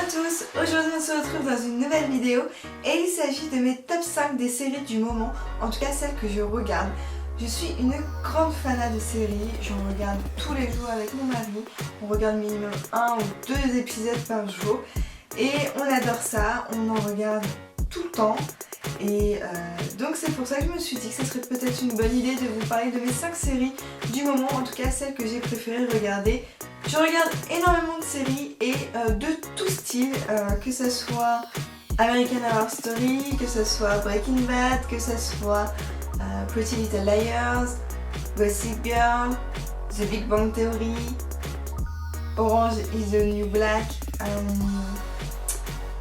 tous, aujourd'hui on se retrouve dans une nouvelle vidéo et il s'agit de mes top 5 des séries du moment, en tout cas celles que je regarde. Je suis une grande fanat de séries, j'en regarde tous les jours avec mon mari, on regarde minimum 1 ou 2 épisodes par jour et on adore ça, on en regarde tout le temps. Et donc c'est pour ça que je me suis dit que ce serait peut-être une bonne idée de vous parler de mes 5 séries du moment, en tout cas celles que j'ai préféré regarder. Je regarde énormément de séries et de tout style, que ce soit American Horror Story, que ce soit Breaking Bad, que ce soit Pretty Little Liars, Gossip Girl, The Big Bang Theory, Orange is the New Black,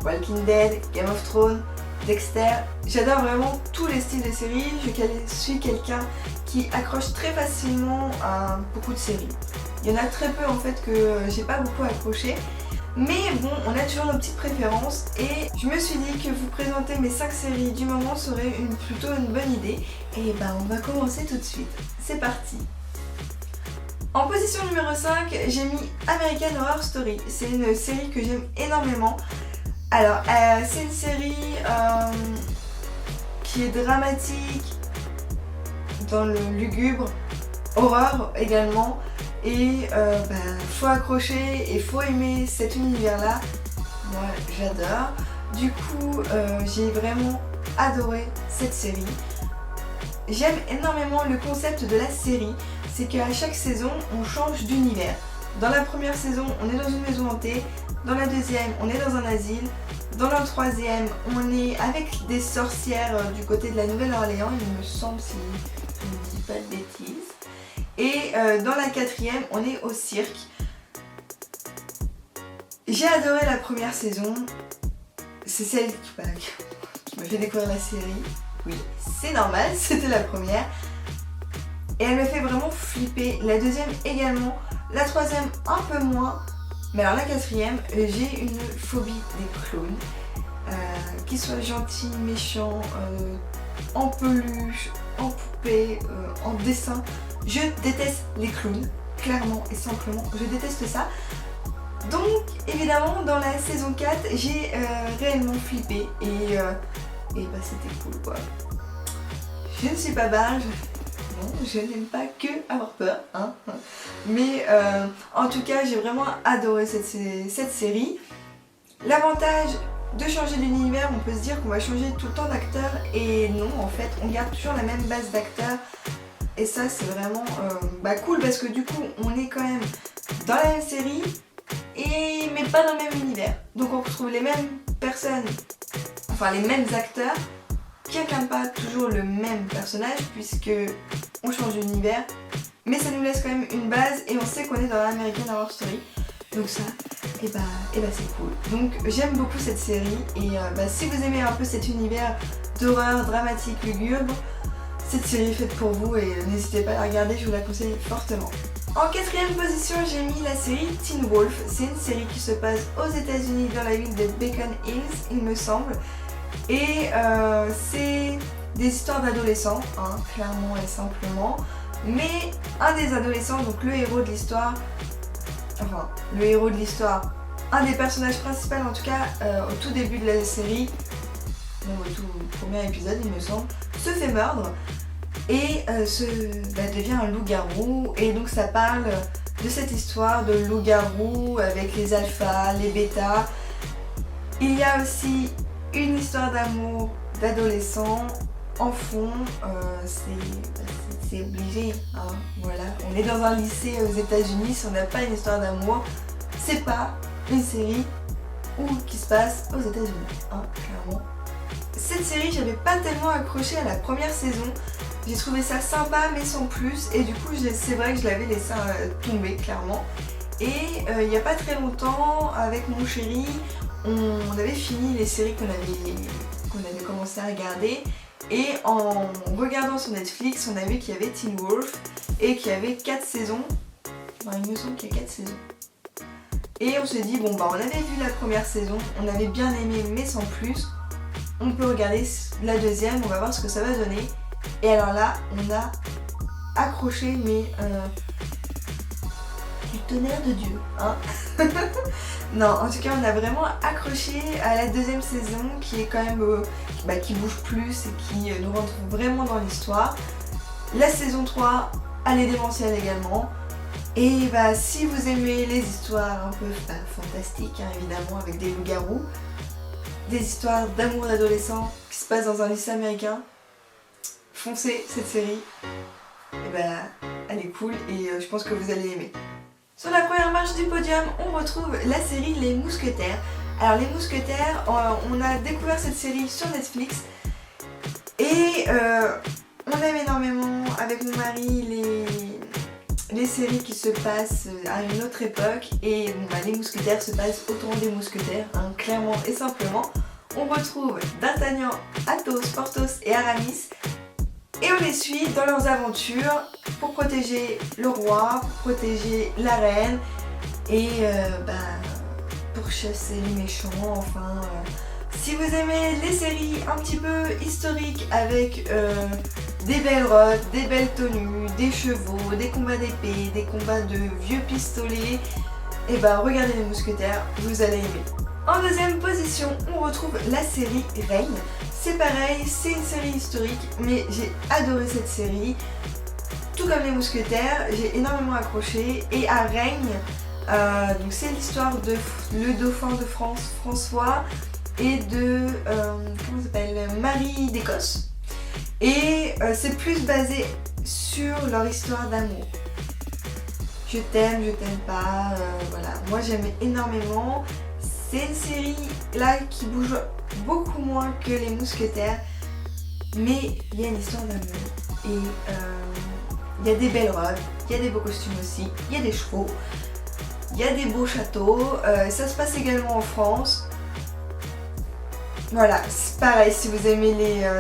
Walking Dead, Game of Thrones, Dexter. J'adore vraiment tous les styles de séries, je suis quelqu'un qui accroche très facilement à beaucoup de séries. Il y en a très peu en fait que j'ai pas beaucoup accroché, mais bon, on a toujours nos petites préférences et je me suis dit que vous présenter mes 5 séries du moment serait plutôt une bonne idée. Et on va commencer tout de suite, c'est parti. En position numéro 5, j'ai mis American Horror Story, c'est une série que j'aime énormément. Alors, c'est une série qui est dramatique, dans le lugubre, horreur également, et faut accrocher et faut aimer cet univers-là. Moi, j'adore. Du coup, j'ai vraiment adoré cette série. J'aime énormément le concept de la série, c'est qu'à chaque saison, on change d'univers. Dans la première saison, on est dans une maison hantée. Dans la deuxième, on est dans un asile. Dans la troisième, on est avec des sorcières du côté de la Nouvelle-Orléans, il me semble, si je ne dis pas de bêtises. Et dans la quatrième, on est au cirque. J'ai adoré la première saison. C'est celle qui m'a fait découvrir la série. Oui, c'est normal, c'était la première. Et elle me fait vraiment flipper. La deuxième également. La troisième un peu moins. Mais alors la quatrième, j'ai une phobie des clowns, qu'ils soient gentils, méchants, en peluche, en poupée, en dessin. Je déteste les clowns, clairement et simplement, je déteste ça. Donc évidemment dans la saison 4, j'ai réellement flippé et c'était cool quoi. Je ne suis pas barge. Non, je n'aime pas que avoir peur, hein. Mais en tout cas, j'ai vraiment adoré cette série. L'avantage de changer d'univers, on peut se dire qu'on va changer tout le temps d'acteur, et non, en fait, on garde toujours la même base d'acteurs. Et ça, c'est vraiment cool parce que du coup, on est quand même dans la même série, mais pas dans le même univers. Donc on retrouve les mêmes personnes, enfin les mêmes acteurs, qui n'incarnent pas toujours le même personnage puisque on change d'univers, mais ça nous laisse quand même une base et on sait qu'on est dans l'American Horror Story. Donc ça, c'est cool. Donc j'aime beaucoup cette série et si vous aimez un peu cet univers d'horreur dramatique lugubre, cette série est faite pour vous et n'hésitez pas à la regarder, je vous la conseille fortement. En quatrième position, j'ai mis la série Teen Wolf. C'est une série qui se passe aux États-Unis dans la ville de Beacon Hills, il me semble. Et c'est des histoires d'adolescents, hein, clairement et simplement. Mais un des adolescents, donc le héros de l'histoire, un des personnages principaux en tout cas, au tout début de la série, au tout premier épisode il me semble, se fait mordre et devient un loup-garou. Et donc ça parle de cette histoire de loup-garou avec les alphas, les bêtas. Il y a aussi une histoire d'amour d'adolescents en fond, c'est obligé, hein, voilà. On est dans un lycée aux États-Unis, si on n'a pas une histoire d'amour, c'est pas une série qui se passe aux États-Unis, hein, clairement. Cette série, j'avais pas tellement accroché à la première saison, j'ai trouvé ça sympa mais sans plus, et du coup c'est vrai que je l'avais laissé tomber clairement. Et il n'y a pas très longtemps, avec mon chéri, on avait fini les séries qu'on avait commencé à regarder, et en regardant sur Netflix, on a vu qu'il y avait Teen Wolf et qu'il y avait 4 saisons. Il me semble qu'il y a 4 saisons. Et on s'est dit, on avait vu la première saison, on avait bien aimé mais sans plus. On peut regarder la deuxième, on va voir ce que ça va donner. Et alors là, on a accroché mais du tonnerre de Dieu, hein. Non, en tout cas, on a vraiment accroché à la deuxième saison qui est quand même qui bouge plus et qui nous rentre vraiment dans l'histoire. La saison 3, elle est démentielle également. Et si vous aimez les histoires un peu fantastiques, hein, évidemment, avec des loups-garous, des histoires d'amour d'adolescents qui se passent dans un lycée américain, foncez cette série. Et elle est cool et je pense que vous allez aimer. Sur la première marche du podium, on retrouve la série Les Mousquetaires. Alors Les Mousquetaires, on a découvert cette série sur Netflix et on aime énormément avec mon mari les séries qui se passent à une autre époque et Les Mousquetaires se passent au temps des mousquetaires, hein, clairement et simplement. On retrouve D'Artagnan, Athos, Porthos et Aramis. Et on les suit dans leurs aventures pour protéger le roi, pour protéger la reine et pour chasser les méchants, enfin. Si vous aimez les séries un petit peu historiques avec des belles robes, des belles tenues, des chevaux, des combats d'épée, des combats de vieux pistolets, et regardez Les Mousquetaires, vous allez aimer. En deuxième position, on retrouve la série Règne. C'est pareil, c'est une série historique, mais j'ai adoré cette série. Tout comme Les Mousquetaires, j'ai énormément accroché. Et à Règne, donc c'est l'histoire de le dauphin de France, François, et de Marie d'Écosse. Et c'est plus basé sur leur histoire d'amour. Je t'aime pas, voilà. Moi j'aime énormément. C'est une série là qui bouge beaucoup moins que Les Mousquetaires, mais il y a une histoire d'amour et il y a des belles robes, il y a des beaux costumes aussi, il y a des chevaux, il y a des beaux châteaux, ça se passe également en France. Voilà, c'est pareil, si vous aimez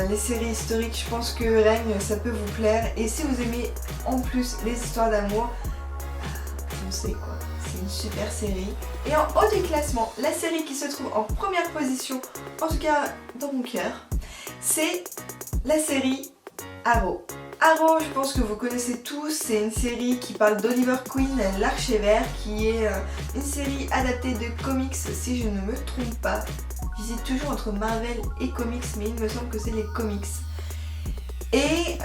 les séries historiques, je pense que Règne ça peut vous plaire, et si vous aimez en plus les histoires d'amour, foncez quoi. C'est une super série. Et en haut du classement, la série qui se trouve en première position, en tout cas dans mon cœur, c'est la série Arrow. Arrow, je pense que vous connaissez tous, c'est une série qui parle d'Oliver Queen, l'archevêque, qui est une série adaptée de comics si je ne me trompe pas. J'hésite toujours entre Marvel et comics, mais il me semble que c'est les comics. Et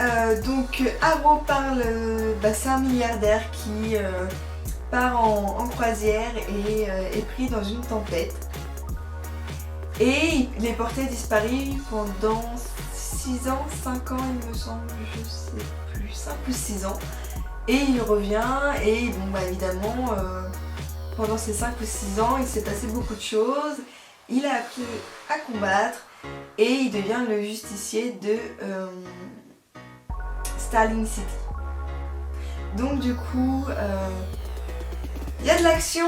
donc Arrow parle, c'est un milliardaire qui part en croisière et est pris dans une tempête. Et il est porté disparu pendant 6 ans, 5 ans il me semble, je sais plus, 5 ou 6 ans. Et il revient et évidemment pendant ces 5 ou 6 ans il s'est passé beaucoup de choses. Il a appris à combattre et il devient le justicier de Starling City. Donc du coup, il y a de l'action,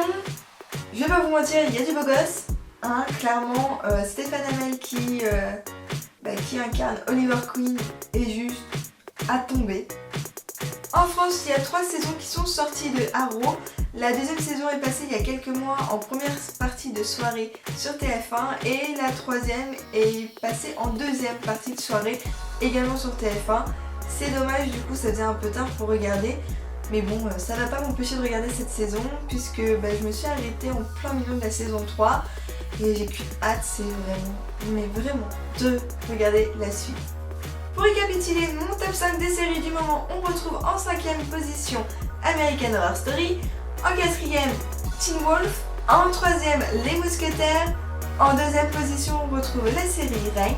je vais pas vous mentir, il y a du beau gosse, hein, clairement. Stéphane Hamel qui incarne Oliver Queen est juste à tomber. En France, il y a 3 saisons qui sont sorties de Arrow. La deuxième saison est passée il y a quelques mois en première partie de soirée sur TF1 et la troisième est passée en deuxième partie de soirée également sur TF1. C'est dommage, du coup ça faisait un peu tard pour regarder. Mais bon, ça va pas m'empêcher de regarder cette saison puisque je me suis arrêtée en plein milieu de la saison 3 et j'ai qu'une hâte, c'est vraiment de regarder la suite. Pour récapituler mon top 5 des séries du moment, on retrouve en 5ème position American Horror Story, en 4ème Teen Wolf, en 3ème Les Mousquetaires, en 2ème position on retrouve la série Règne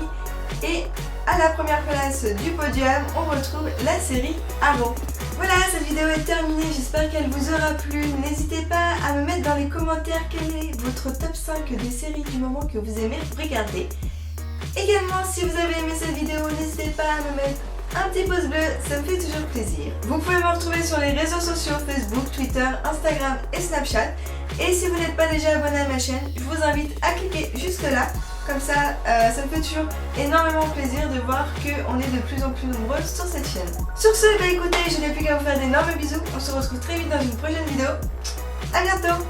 et à la première place du podium on retrouve la série Arrow. Voilà, cette vidéo est terminée, j'espère qu'elle vous aura plu. N'hésitez pas à me mettre dans les commentaires quel est votre top 5 des séries du moment que vous aimez regarder. Également, si vous avez aimé cette vidéo, n'hésitez pas à me mettre un petit pouce bleu, ça me fait toujours plaisir. Vous pouvez me retrouver sur les réseaux sociaux Facebook, Twitter, Instagram et Snapchat. Et si vous n'êtes pas déjà abonné à ma chaîne, je vous invite à cliquer juste là. Comme ça, ça me fait toujours énormément plaisir de voir qu'on est de plus en plus nombreux sur cette chaîne. Sur ce, écoutez, je n'ai plus qu'à vous faire d'énormes bisous. On se retrouve très vite dans une prochaine vidéo. A bientôt!